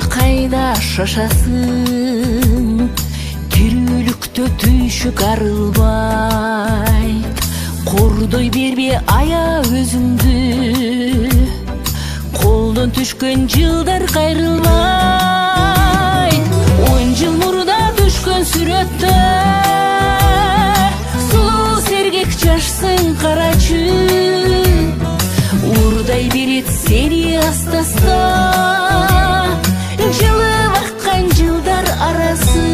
Кайда шашасың, тирүүлүктө түйшүк арылбай, кордой бербе ая өзүңдү, колдон түшкөн жылдар кайрылбай. 10 жыл мурда түшкөн сүрөттө сулуу сергек жашсың карачы, урдай берет сени аста-аста жылып аккан жылдар арасы.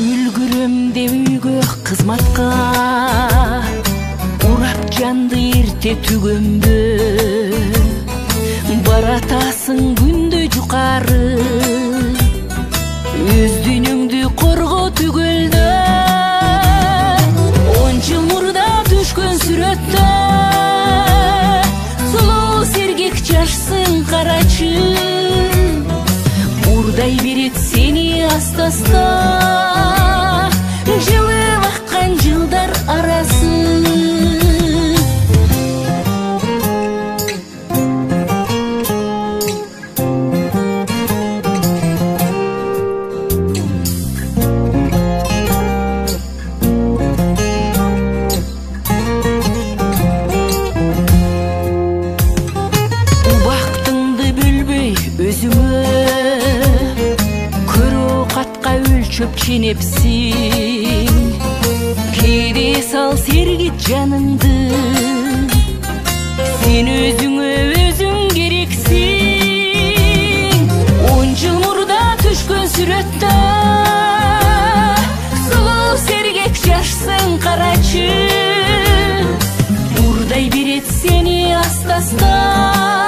Үлгүрөм деп үйгө кызматка, урап жанды эрте түгөмбө, баратасың күндө жукары, өз дүйнөңдү корго түгөлдө. 10 жыл мурда түшкөн сүрөттө жашсың карачы, урдай берет сени аста-аста жылып аккан жылдар арасы. Çöp çiğnepsin, keyde sal sergit canındı, sen özüngö özüң gereksin. 10 jıl murda түшкөн сүрөттө сулуу сергек жашсың карачы, урдай берет сени аста-аста